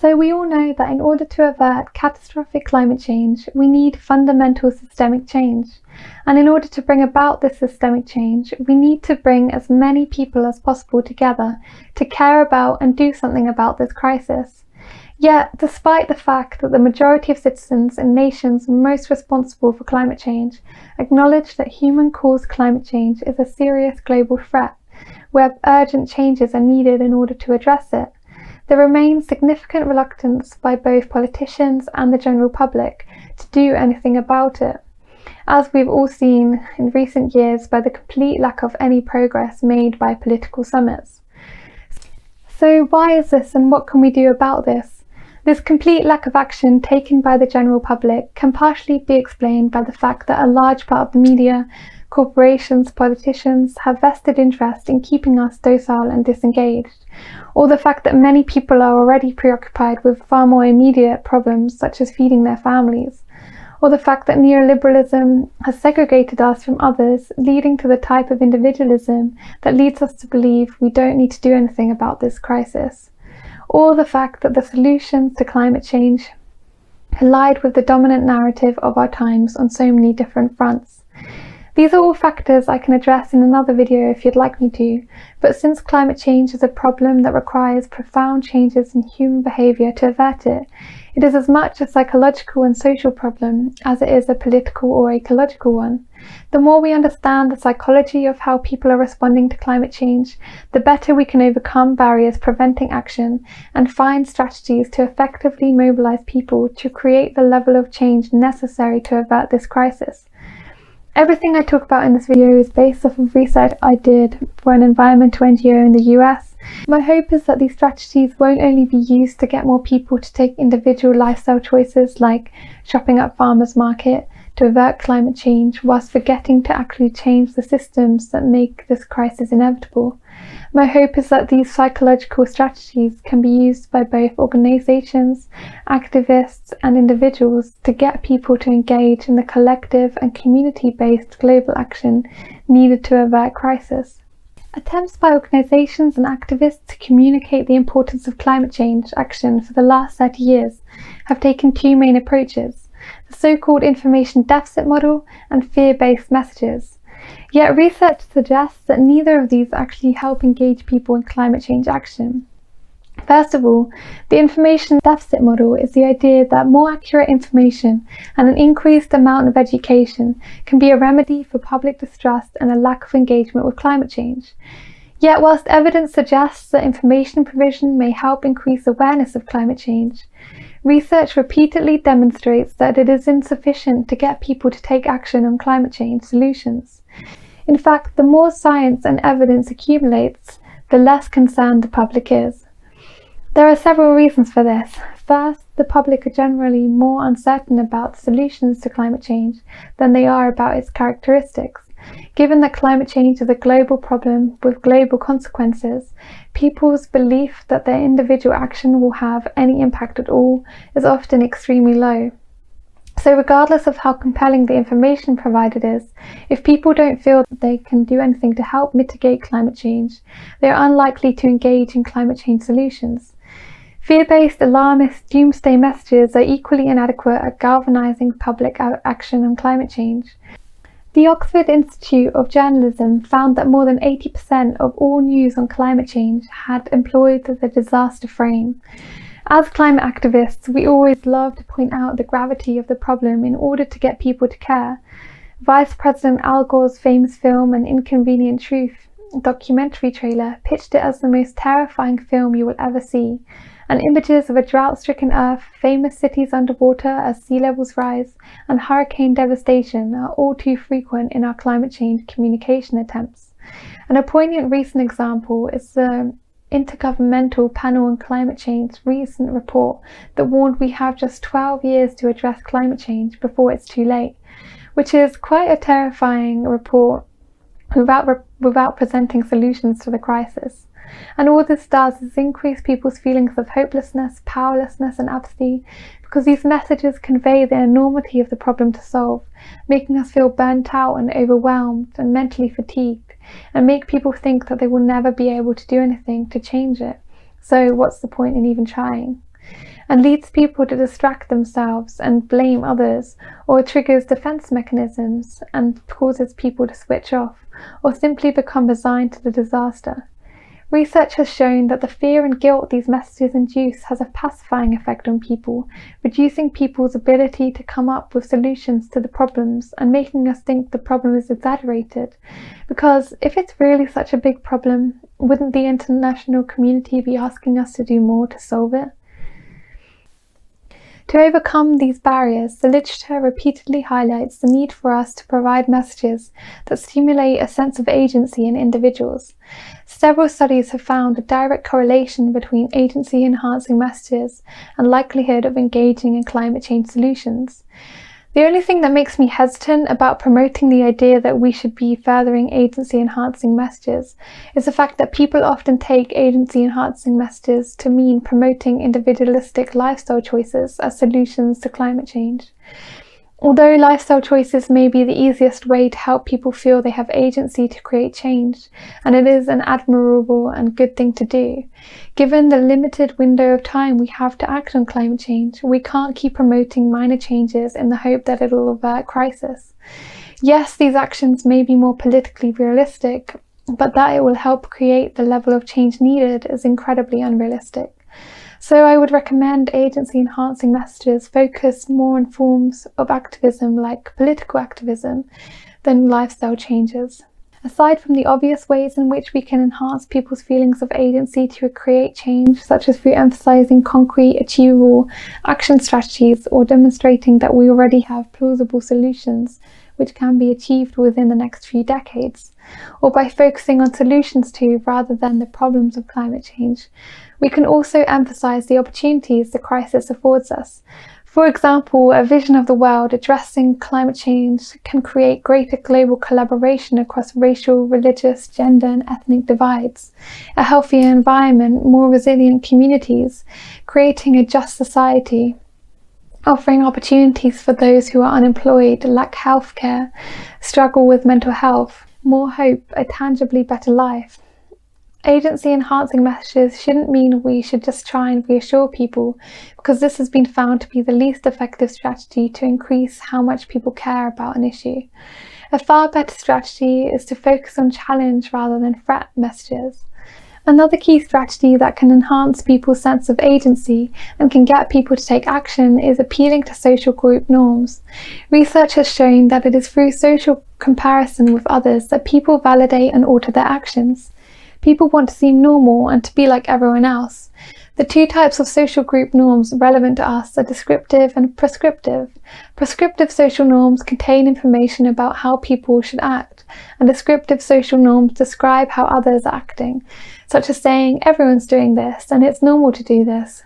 So we all know that in order to avert catastrophic climate change, we need fundamental systemic change. And in order to bring about this systemic change, we need to bring as many people as possible together to care about and do something about this crisis. Yet, despite the fact that the majority of citizens in nations most responsible for climate change acknowledge that human-caused climate change is a serious global threat, where urgent changes are needed in order to address it, there remains significant reluctance by both politicians and the general public to do anything about it, as we've all seen in recent years by the complete lack of any progress made by political summits. So why is this, and what can we do about this? This complete lack of action taken by the general public can partially be explained by the fact that a large part of the media, corporations, politicians have vested interest in keeping us docile and disengaged, or the fact that many people are already preoccupied with far more immediate problems such as feeding their families, or the fact that neoliberalism has segregated us from others, leading to the type of individualism that leads us to believe we don't need to do anything about this crisis, or the fact that the solutions to climate change collide with the dominant narrative of our times on so many different fronts. These are all factors I can address in another video if you'd like me to, but since climate change is a problem that requires profound changes in human behaviour to avert it, it is as much a psychological and social problem as it is a political or ecological one. The more we understand the psychology of how people are responding to climate change, the better we can overcome barriers preventing action and find strategies to effectively mobilise people to create the level of change necessary to avert this crisis. Everything I talk about in this video is based off of research I did for an environmental NGO in the US. My hope is that these strategies won't only be used to get more people to take individual lifestyle choices like shopping at farmers market to avert climate change whilst forgetting to actually change the systems that make this crisis inevitable. My hope is that these psychological strategies can be used by both organisations, activists and individuals to get people to engage in the collective and community-based global action needed to avert crisis. Attempts by organisations and activists to communicate the importance of climate change action for the last 30 years have taken two main approaches: the so-called information deficit model and fear-based messages. Yet research suggests that neither of these actually help engage people in climate change action. First of all, the information deficit model is the idea that more accurate information and an increased amount of education can be a remedy for public distrust and a lack of engagement with climate change. Yet whilst evidence suggests that information provision may help increase awareness of climate change, research repeatedly demonstrates that it is insufficient to get people to take action on climate change solutions. In fact, the more science and evidence accumulates, the less concerned the public is. There are several reasons for this. First, the public are generally more uncertain about the solutions to climate change than they are about its characteristics. Given that climate change is a global problem with global consequences, people's belief that their individual action will have any impact at all is often extremely low. So regardless of how compelling the information provided is, if people don't feel that they can do anything to help mitigate climate change, they are unlikely to engage in climate change solutions. Fear-based, alarmist, doomsday messages are equally inadequate at galvanising public action on climate change. The Oxford Institute of Journalism found that more than 80% of all news on climate change had employed the disaster frame. As climate activists, we always love to point out the gravity of the problem in order to get people to care. Vice President Al Gore's famous film An Inconvenient Truth documentary trailer pitched it as the most terrifying film you will ever see, and images of a drought-stricken Earth, famous cities underwater as sea levels rise, and hurricane devastation are all too frequent in our climate change communication attempts. And a poignant recent example is the Intergovernmental Panel on Climate Change's recent report that warned we have just 12 years to address climate change before it's too late, which is quite a terrifying report without presenting solutions to the crisis. And all this does is increase people's feelings of hopelessness, powerlessness and apathy, because these messages convey the enormity of the problem to solve, making us feel burnt out and overwhelmed and mentally fatigued, and make people think that they will never be able to do anything to change it. So what's the point in even trying? and leads people to distract themselves and blame others, or triggers defense mechanisms and causes people to switch off, or simply become resigned to the disaster. Research has shown that the fear and guilt these messages induce has a pacifying effect on people, reducing people's ability to come up with solutions to the problems and making us think the problem is exaggerated. Because if it's really such a big problem, wouldn't the international community be asking us to do more to solve it? To overcome these barriers, the literature repeatedly highlights the need for us to provide messages that stimulate a sense of agency in individuals. Several studies have found a direct correlation between agency-enhancing messages and likelihood of engaging in climate change solutions. The only thing that makes me hesitant about promoting the idea that we should be furthering agency-enhancing messages is the fact that people often take agency-enhancing messages to mean promoting individualistic lifestyle choices as solutions to climate change. Although lifestyle choices may be the easiest way to help people feel they have agency to create change, and it is an admirable and good thing to do, given the limited window of time we have to act on climate change, we can't keep promoting minor changes in the hope that it'll avert crisis. Yes, these actions may be more politically realistic, but that it will help create the level of change needed is incredibly unrealistic. So I would recommend agency-enhancing messages focus more on forms of activism like political activism than lifestyle changes. Aside from the obvious ways in which we can enhance people's feelings of agency to create change, such as through emphasizing concrete, achievable action strategies or demonstrating that we already have plausible solutions which can be achieved within the next few decades, or by focusing on solutions to rather than the problems of climate change, we can also emphasize the opportunities the crisis affords us. For example, a vision of the world addressing climate change can create greater global collaboration across racial, religious, gender and ethnic divides, a healthier environment, more resilient communities, creating a just society, offering opportunities for those who are unemployed, lack healthcare, struggle with mental health, more hope, a tangibly better life. Agency-enhancing messages shouldn't mean we should just try and reassure people, because this has been found to be the least effective strategy to increase how much people care about an issue. A far better strategy is to focus on challenge rather than threat messages. Another key strategy that can enhance people's sense of agency and can get people to take action is appealing to social group norms. Research has shown that it is through social comparison with others that people validate and alter their actions. People want to seem normal and to be like everyone else. The two types of social group norms relevant to us are descriptive and prescriptive. Prescriptive social norms contain information about how people should act, and descriptive social norms describe how others are acting, such as saying everyone's doing this and it's normal to do this.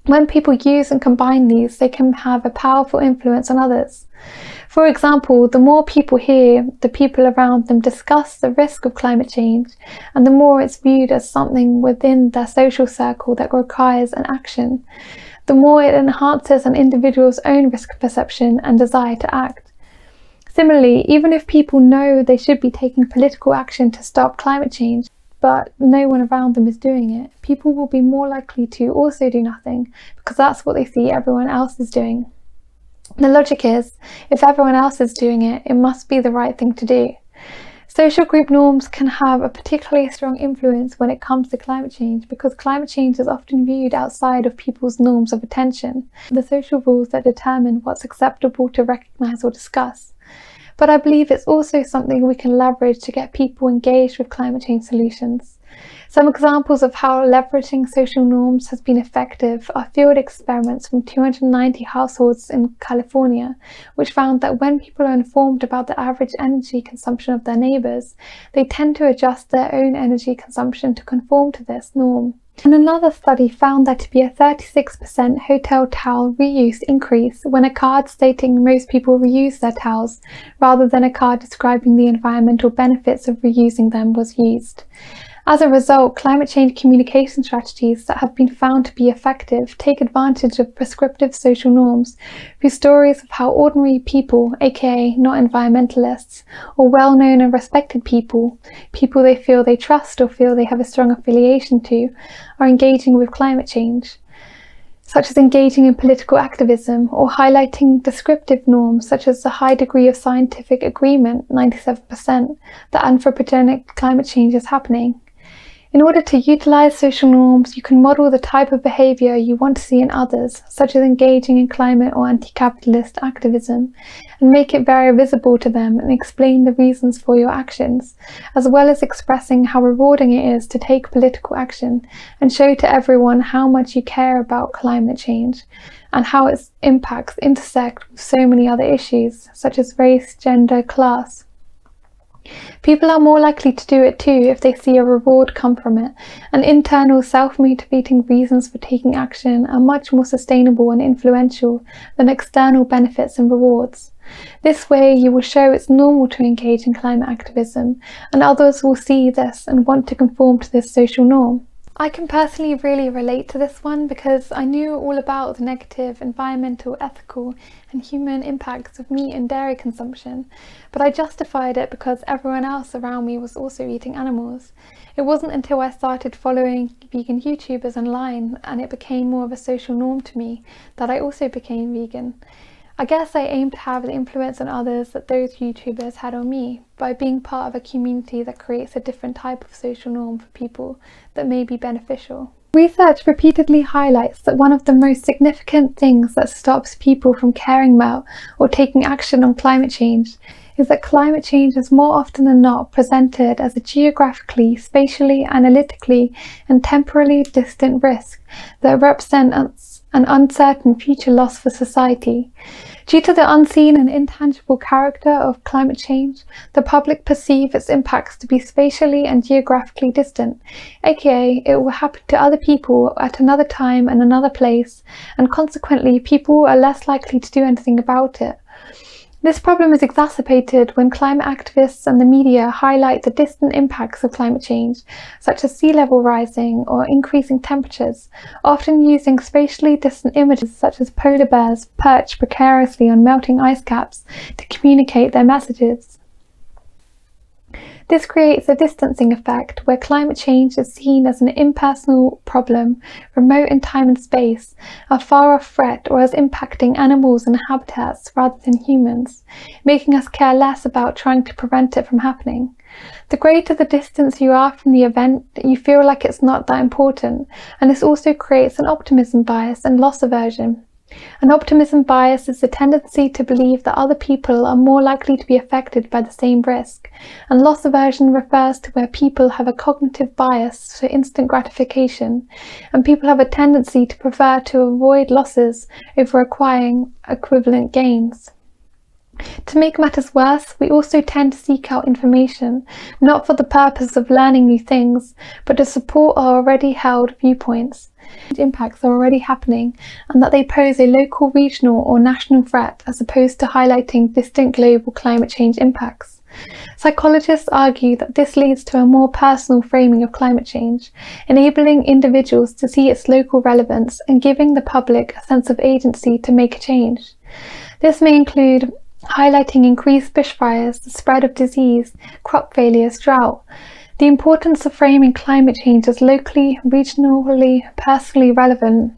When people use and combine these, they can have a powerful influence on others. For example, the more people hear the people around them discuss the risk of climate change, and the more it's viewed as something within their social circle that requires an action, the more it enhances an individual's own risk perception and desire to act. Similarly, even if people know they should be taking political action to stop climate change, but no one around them is doing it, people will be more likely to also do nothing, because that's what they see everyone else is doing. The logic is, if everyone else is doing it, it must be the right thing to do. Social group norms can have a particularly strong influence when it comes to climate change, because climate change is often viewed outside of people's norms of attention, the social rules that determine what's acceptable to recognise or discuss. But I believe it's also something we can leverage to get people engaged with climate change solutions. Some examples of how leveraging social norms has been effective are field experiments from 290 households in California, which found that when people are informed about the average energy consumption of their neighbours, they tend to adjust their own energy consumption to conform to this norm. And another study found there to be a 36% hotel towel reuse increase when a card stating most people reuse their towels, rather than a card describing the environmental benefits of reusing them, was used. As a result, climate change communication strategies that have been found to be effective take advantage of prescriptive social norms through stories of how ordinary people, aka not environmentalists, or well-known and respected people, people they feel they trust or feel they have a strong affiliation to, are engaging with climate change. such as engaging in political activism, or highlighting descriptive norms such as the high degree of scientific agreement, 97%, that anthropogenic climate change is happening. In order to utilize social norms, you can model the type of behavior you want to see in others, such as engaging in climate or anti-capitalist activism, and make it very visible to them and explain the reasons for your actions, as well as expressing how rewarding it is to take political action and show to everyone how much you care about climate change and how its impacts intersect with so many other issues, such as race, gender, class. People are more likely to do it too if they see a reward come from it, and internal self-motivating reasons for taking action are much more sustainable and influential than external benefits and rewards. This way you will show it's normal to engage in climate activism, and others will see this and want to conform to this social norm. I can personally really relate to this one because I knew all about the negative environmental, ethical and human impacts of meat and dairy consumption, but I justified it because everyone else around me was also eating animals. It wasn't until I started following vegan YouTubers online and it became more of a social norm to me that I also became vegan. I guess I aim to have the influence on others that those YouTubers had on me by being part of a community that creates a different type of social norm for people that may be beneficial. Research repeatedly highlights that one of the most significant things that stops people from caring about or taking action on climate change is that climate change is more often than not presented as a geographically, spatially, analytically and temporally distant risk that represents an uncertain future loss for society. Due to the unseen and intangible character of climate change, the public perceive its impacts to be spatially and geographically distant, aka it will happen to other people at another time and another place, and consequently people are less likely to do anything about it. This problem is exacerbated when climate activists and the media highlight the distant impacts of climate change, such as sea level rising or increasing temperatures, often using spatially distant images such as polar bears perched precariously on melting ice caps to communicate their messages. This creates a distancing effect where climate change is seen as an impersonal problem, remote in time and space, a far-off threat, or as impacting animals and habitats rather than humans, making us care less about trying to prevent it from happening. The greater the distance you are from the event, you feel like it's not that important, and this also creates an optimism bias and loss aversion. An optimism bias is the tendency to believe that other people are more likely to be affected by the same risk, and loss aversion refers to where people have a cognitive bias for instant gratification, and people have a tendency to prefer to avoid losses over acquiring equivalent gains. To make matters worse, we also tend to seek out information, not for the purpose of learning new things, but to support our already held viewpoints. Impacts are already happening and that they pose a local, regional or national threat as opposed to highlighting distant global climate change impacts. Psychologists argue that this leads to a more personal framing of climate change, enabling individuals to see its local relevance and giving the public a sense of agency to make a change. This may include highlighting increased bushfires, the spread of disease, crop failures, drought. The importance of framing climate change as locally, regionally, personally relevant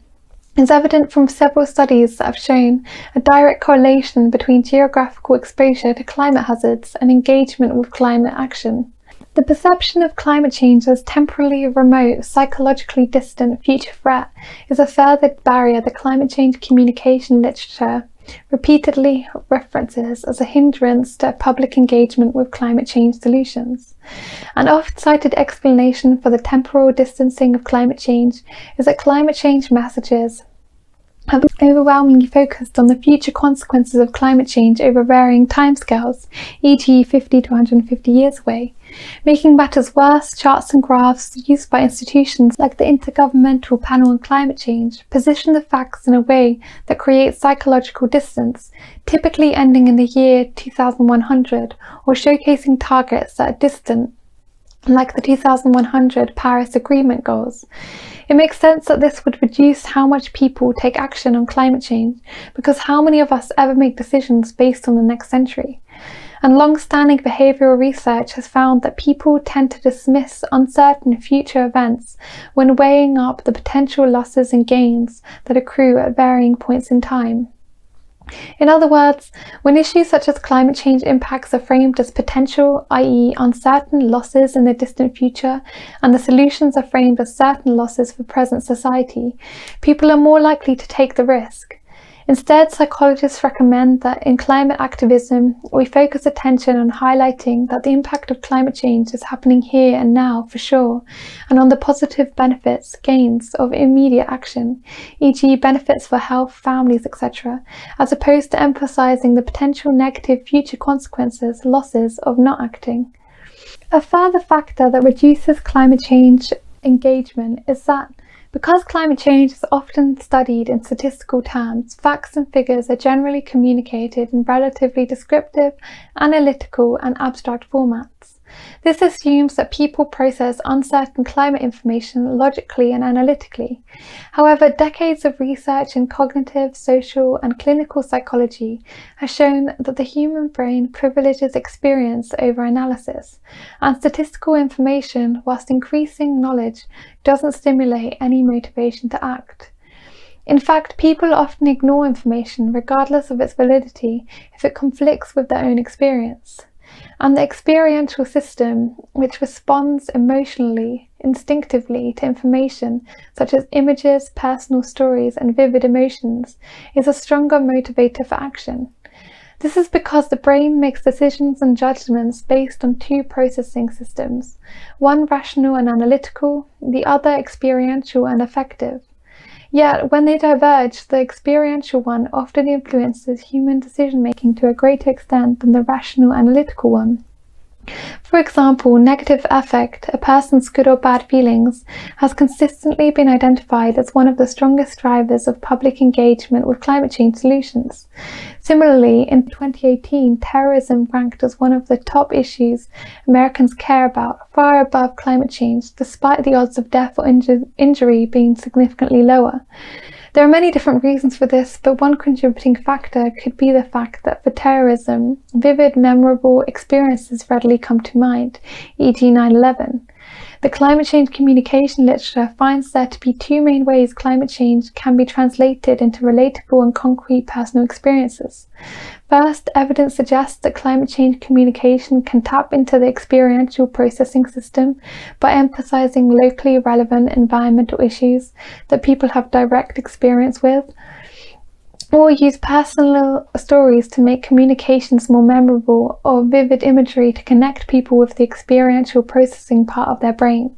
is evident from several studies that have shown a direct correlation between geographical exposure to climate hazards and engagement with climate action. The perception of climate change as temporally remote, psychologically distant future threat is a further barrier that climate change communication literature repeatedly references as a hindrance to public engagement with climate change solutions. An oft-cited explanation for the temporal distancing of climate change is that climate change messages have overwhelmingly focused on the future consequences of climate change over varying timescales, e.g. 50 to 150 years away. Making matters worse, charts and graphs used by institutions like the Intergovernmental Panel on Climate Change position the facts in a way that creates psychological distance, typically ending in the year 2100 or showcasing targets that are distant, like the 2100 Paris Agreement goals. It makes sense that this would reduce how much people take action on climate change, because how many of us ever make decisions based on the next century? and long-standing behavioural research has found that people tend to dismiss uncertain future events when weighing up the potential losses and gains that accrue at varying points in time. In other words, when issues such as climate change impacts are framed as potential, i.e. uncertain losses in the distant future, and the solutions are framed as certain losses for present society, people are more likely to take the risk. Instead, psychologists recommend that in climate activism, we focus attention on highlighting that the impact of climate change is happening here and now for sure, and on the positive benefits, gains of immediate action, e.g. benefits for health, families, etc., as opposed to emphasizing the potential negative future consequences, losses of not acting. A further factor that reduces climate change engagement is that because climate change is often studied in statistical terms, facts and figures are generally communicated in relatively descriptive, analytical, and abstract formats. This assumes that people process uncertain climate information logically and analytically. However, decades of research in cognitive, social, and clinical psychology has shown that the human brain privileges experience over analysis, and statistical information, whilst increasing knowledge, doesn't stimulate any motivation to act. In fact, people often ignore information regardless of its validity if it conflicts with their own experience. And the experiential system, which responds emotionally, instinctively to information such as images, personal stories, and vivid emotions, is a stronger motivator for action. This is because the brain makes decisions and judgments based on two processing systems, one rational and analytical, the other experiential and affective. Yet, when they diverge, the experiential one often influences human decision-making to a greater extent than the rational analytical one. For example, negative affect, a person's good or bad feelings, has consistently been identified as one of the strongest drivers of public engagement with climate change solutions. Similarly, in 2018, terrorism ranked as one of the top issues Americans care about, far above climate change, despite the odds of death or injury being significantly lower. There are many different reasons for this, but one contributing factor could be the fact that for terrorism, vivid, memorable experiences readily come to mind, e.g. 9/11. The climate change communication literature finds there to be two main ways climate change can be translated into relatable and concrete personal experiences. First, evidence suggests that climate change communication can tap into the experiential processing system by emphasizing locally relevant environmental issues that people have direct experience with, or use personal stories to make communications more memorable, or vivid imagery to connect people with the experiential processing part of their brain.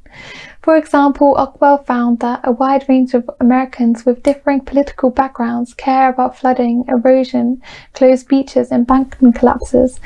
For example, Ockwell found that a wide range of Americans with differing political backgrounds care about flooding, erosion, closed beaches, embankment collapses.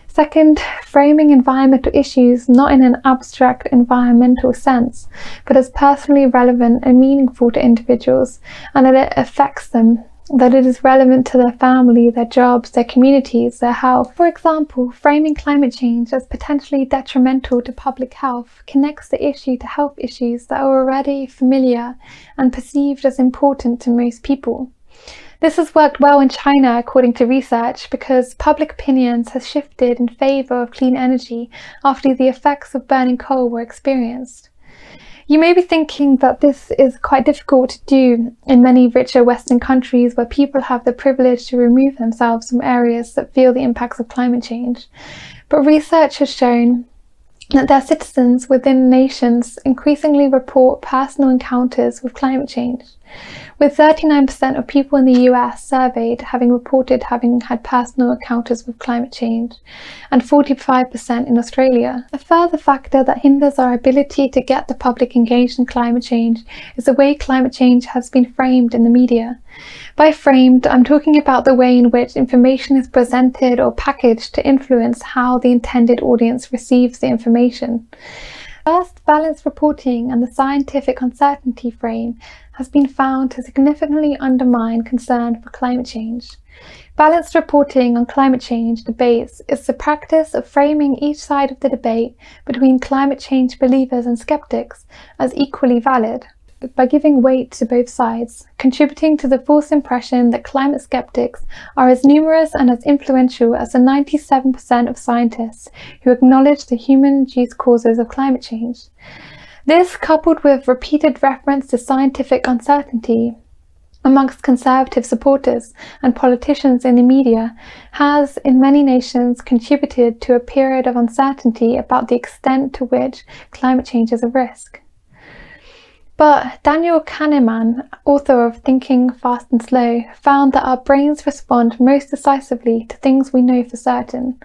Second, framing environmental issues not in an abstract environmental sense, but as personally relevant and meaningful to individuals, and that it affects them, that it is relevant to their family, their jobs, their communities, their health. For example, framing climate change as potentially detrimental to public health connects the issue to health issues that are already familiar and perceived as important to most people. This has worked well in China, according to research, because public opinions has shifted in favour of clean energy after the effects of burning coal were experienced. You may be thinking that this is quite difficult to do in many richer Western countries where people have the privilege to remove themselves from areas that feel the impacts of climate change. But research has shown that their citizens within nations increasingly report personal encounters with climate change, with 39% of people in the US surveyed having reported having had personal encounters with climate change, and 45% in Australia. A further factor that hinders our ability to get the public engaged in climate change is the way climate change has been framed in the media. By framed, I'm talking about the way in which information is presented or packaged to influence how the intended audience receives the information. First, balanced reporting and the scientific uncertainty frame has been found to significantly undermine concern for climate change. Balanced reporting on climate change debates is the practice of framing each side of the debate between climate change believers and skeptics as equally valid. by giving weight to both sides, contributing to the false impression that climate skeptics are as numerous and as influential as the 97% of scientists who acknowledge the human-induced causes of climate change. This, coupled with repeated reference to scientific uncertainty amongst conservative supporters and politicians in the media, has in many nations contributed to a period of uncertainty about the extent to which climate change is a risk. But Daniel Kahneman, author of Thinking Fast and Slow, found that our brains respond most decisively to things we know for certain.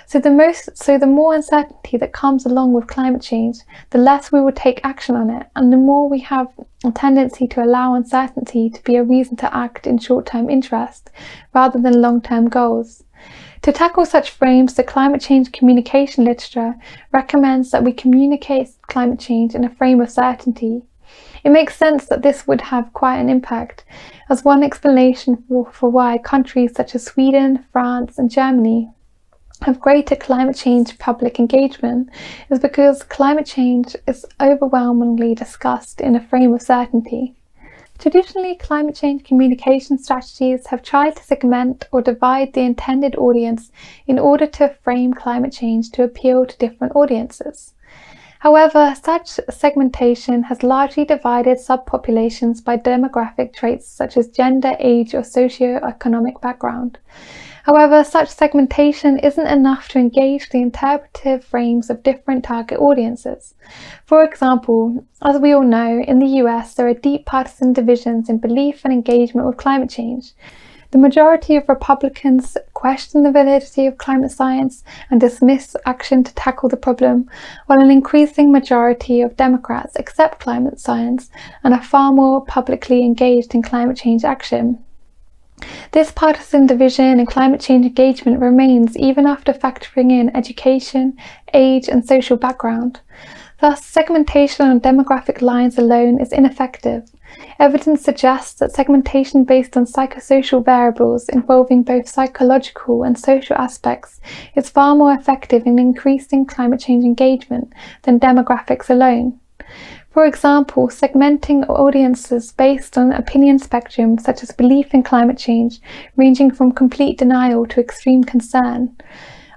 So the more uncertainty that comes along with climate change, the less we will take action on it, and the more we have a tendency to allow uncertainty to be a reason to act in short-term interest rather than long-term goals. To tackle such frames, the climate change communication literature recommends that we communicate climate change in a frame of certainty. It makes sense that this would have quite an impact, as one explanation for why countries such as Sweden, France and Germany have greater climate change public engagement is because climate change is overwhelmingly discussed in a frame of certainty. Traditionally, climate change communication strategies have tried to segment or divide the intended audience in order to frame climate change to appeal to different audiences. However, such segmentation has largely divided subpopulations by demographic traits such as gender, age, or socio-economic background. However, such segmentation isn't enough to engage the interpretive frames of different target audiences. For example, as we all know, in the US there are deep partisan divisions in belief and engagement with climate change. The majority of Republicans question the validity of climate science and dismiss action to tackle the problem, while an increasing majority of Democrats accept climate science and are far more publicly engaged in climate change action. This partisan division in climate change engagement remains even after factoring in education, age and social background. Thus, segmentation on demographic lines alone is ineffective. Evidence suggests that segmentation based on psychosocial variables involving both psychological and social aspects is far more effective in increasing climate change engagement than demographics alone. For example, segmenting audiences based on opinion spectrum such as belief in climate change, ranging from complete denial to extreme concern.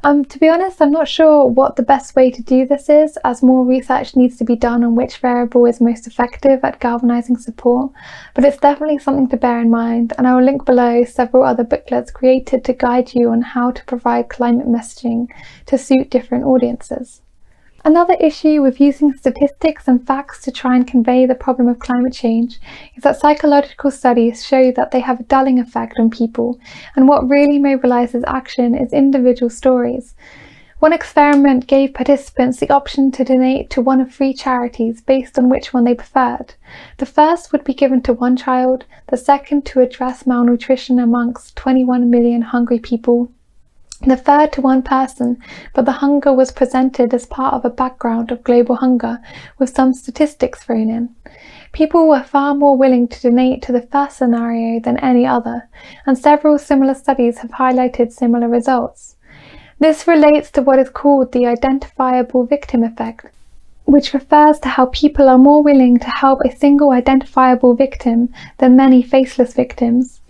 To be honest, I'm not sure what the best way to do this is, as more research needs to be done on which variable is most effective at galvanizing support, but it's definitely something to bear in mind, and I will link below several other booklets created to guide you on how to provide climate messaging to suit different audiences. Another issue with using statistics and facts to try and convey the problem of climate change is that psychological studies show that they have a dulling effect on people, and what really mobilizes action is individual stories. One experiment gave participants the option to donate to one of 3 charities based on which one they preferred. The first would be given to one child, the second to address malnutrition amongst 21 million hungry people, the third to one person, but the hunger was presented as part of a background of global hunger with some statistics thrown in. People were far more willing to donate to the first scenario than any other, and several similar studies have highlighted similar results. This relates to what is called the identifiable victim effect, which refers to how people are more willing to help a single identifiable victim than many faceless victims.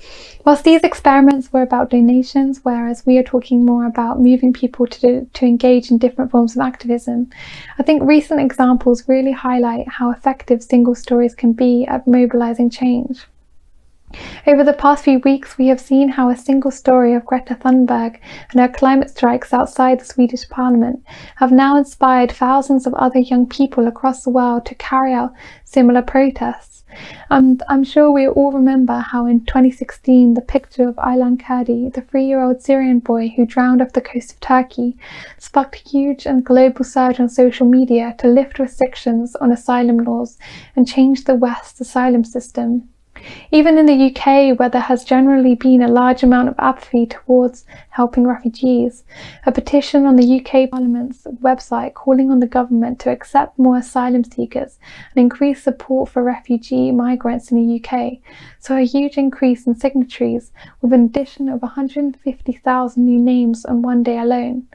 Whilst these experiments were about donations, whereas we are talking more about moving people to engage in different forms of activism, I think recent examples really highlight how effective single stories can be at mobilizing change. Over the past few weeks, we have seen how a single story of Greta Thunberg and her climate strikes outside the Swedish Parliament have now inspired thousands of other young people across the world to carry out similar protests. And I'm sure we all remember how in 2016 the picture of Aylan Kurdi, the 3-year-old Syrian boy who drowned off the coast of Turkey, sparked a huge and global surge on social media to lift restrictions on asylum laws and change the West's asylum system. Even in the UK, where there has generally been a large amount of apathy towards helping refugees, a petition on the UK Parliament's website calling on the government to accept more asylum seekers and increase support for refugee migrants in the UK saw a huge increase in signatories, with an addition of 150,000 new names on one day alone.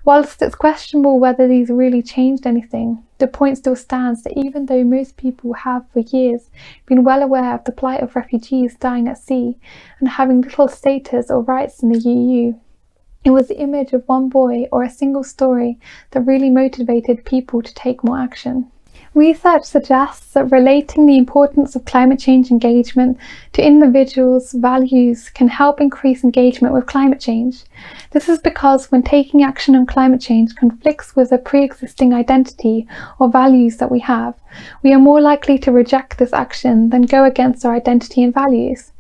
Whilst it's questionable whether these really changed anything, the point still stands that even though most people have for years been well aware of the plight of refugees dying at sea and having little status or rights in the EU, it was the image of one boy or a single story that really motivated people to take more action. Research suggests that relating the importance of climate change engagement to individuals' values can help increase engagement with climate change. This is because when taking action on climate change conflicts with a pre-existing identity or values that we have, we are more likely to reject this action than go against our identity and values.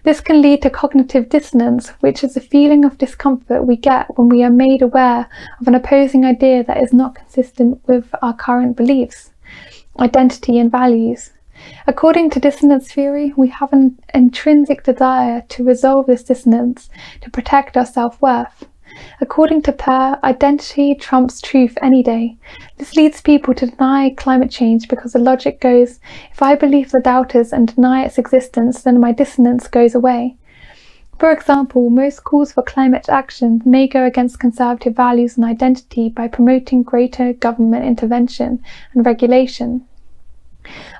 This can lead to cognitive dissonance, which is a feeling of discomfort we get when we are made aware of an opposing idea that is not consistent with our current beliefs, identity and values. According to dissonance theory, we have an intrinsic desire to resolve this dissonance to protect our self-worth. According to Pear, identity trumps truth any day. This leads people to deny climate change because the logic goes, if I believe the doubters and deny its existence, then my dissonance goes away. For example, most calls for climate action may go against conservative values and identity by promoting greater government intervention and regulation.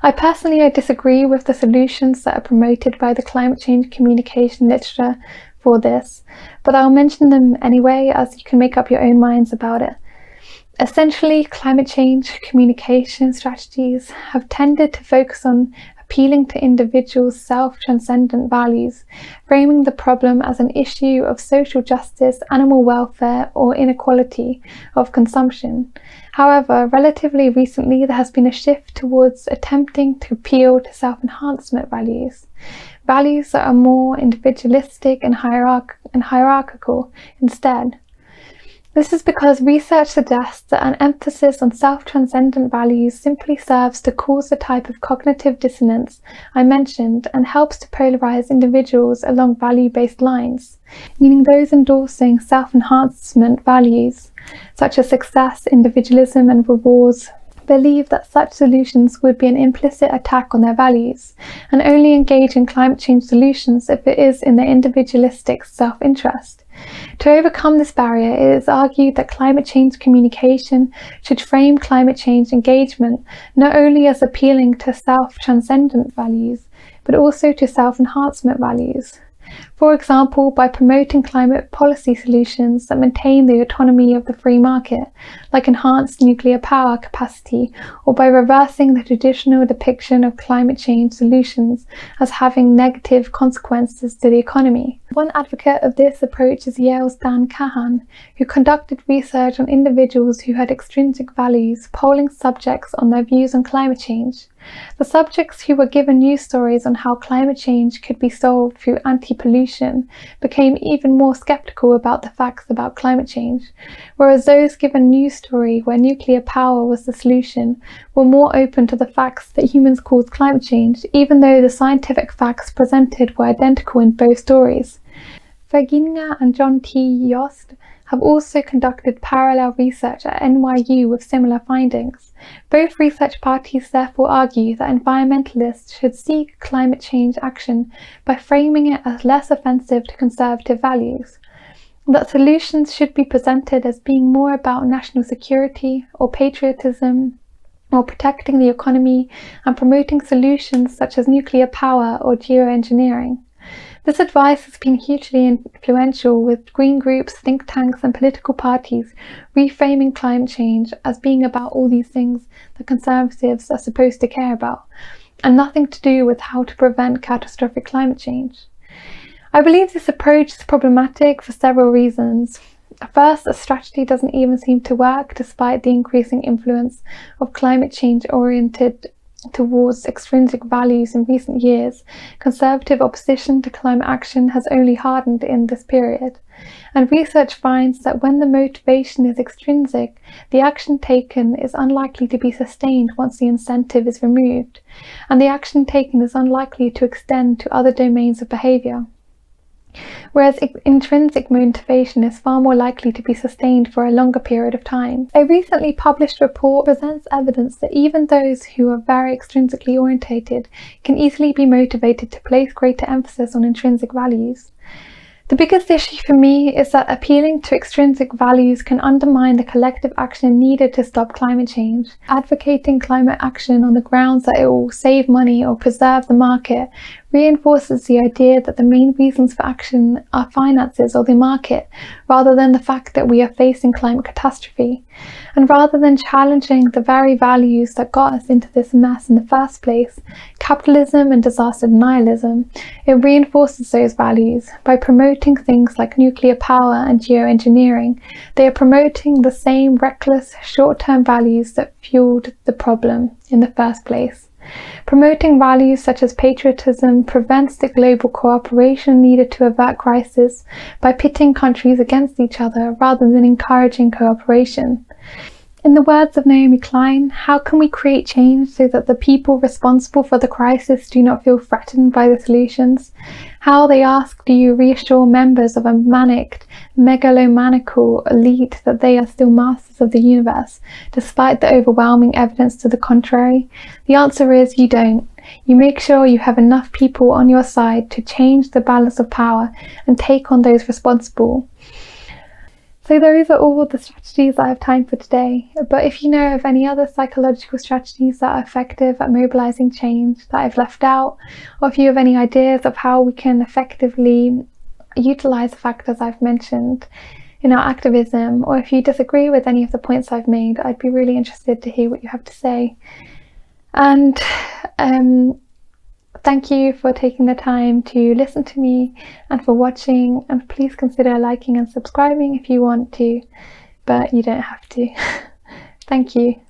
I personally disagree with the solutions that are promoted by the climate change communication literature for this, but I'll mention them anyway, as you can make up your own minds about it. Essentially, climate change communication strategies have tended to focus on appealing to individuals' self-transcendent values, framing the problem as an issue of social justice, animal welfare, or inequality of consumption. However, relatively recently there has been a shift towards attempting to appeal to self-enhancement values, values that are more individualistic and hierarchical instead. This is because research suggests that an emphasis on self-transcendent values simply serves to cause the type of cognitive dissonance I mentioned and helps to polarize individuals along value-based lines, meaning those endorsing self-enhancement values, such as success, individualism, and rewards, believe that such solutions would be an implicit attack on their values, and only engage in climate change solutions if it is in their individualistic self-interest. To overcome this barrier, it is argued that climate change communication should frame climate change engagement not only as appealing to self-transcendent values, but also to self-enhancement values. For example, by promoting climate policy solutions that maintain the autonomy of the free market, like enhanced nuclear power capacity, or by reversing the traditional depiction of climate change solutions as having negative consequences to the economy. One advocate of this approach is Yale's Dan Kahan, who conducted research on individuals who had extrinsic values, polling subjects on their views on climate change. The subjects who were given news stories on how climate change could be solved through anti-pollution became even more skeptical about the facts about climate change, whereas those given a news story where nuclear power was the solution were more open to the facts that humans caused climate change, even though the scientific facts presented were identical in both stories. Virginia and John T. Yost have also conducted parallel research at NYU with similar findings. Both research parties therefore argue that environmentalists should seek climate change action by framing it as less offensive to conservative values, that solutions should be presented as being more about national security or patriotism, or protecting the economy and promoting solutions such as nuclear power or geoengineering. This advice has been hugely influential, with green groups, think tanks and political parties reframing climate change as being about all these things that conservatives are supposed to care about, and nothing to do with how to prevent catastrophic climate change. I believe this approach is problematic for several reasons. First, the strategy doesn't even seem to work despite the increasing influence of climate change oriented towards extrinsic values in recent years. Conservative opposition to climate action has only hardened in this period, and research finds that when the motivation is extrinsic, the action taken is unlikely to be sustained once the incentive is removed, and the action taken is unlikely to extend to other domains of behaviour. Whereas intrinsic motivation is far more likely to be sustained for a longer period of time. A recently published report presents evidence that even those who are very extrinsically orientated can easily be motivated to place greater emphasis on intrinsic values. The biggest issue for me is that appealing to extrinsic values can undermine the collective action needed to stop climate change. Advocating climate action on the grounds that it will save money or preserve the market reinforces the idea that the main reasons for action are finances or the market, rather than the fact that we are facing climate catastrophe. And rather than challenging the very values that got us into this mess in the first place, capitalism and disaster denialism, it reinforces those values. By promoting things like nuclear power and geoengineering, they are promoting the same reckless, short-term values that fueled the problem in the first place. Promoting values such as patriotism prevents the global cooperation needed to avert crisis by pitting countries against each other rather than encouraging cooperation. In the words of Naomi Klein, how can we create change so that the people responsible for the crisis do not feel threatened by the solutions? How, they ask, do you reassure members of a manic, megalomaniacal elite that they are still masters of the universe, despite the overwhelming evidence to the contrary? The answer is you don't. You make sure you have enough people on your side to change the balance of power and take on those responsible. So those are all the strategies I have time for today, but if you know of any other psychological strategies that are effective at mobilizing change that I've left out, or if you have any ideas of how we can effectively utilize the factors I've mentioned in our activism, or if you disagree with any of the points I've made, I'd be really interested to hear what you have to say. And thank you for taking the time to listen to me and for watching, and please consider liking and subscribing if you want to, but you don't have to. Thank you.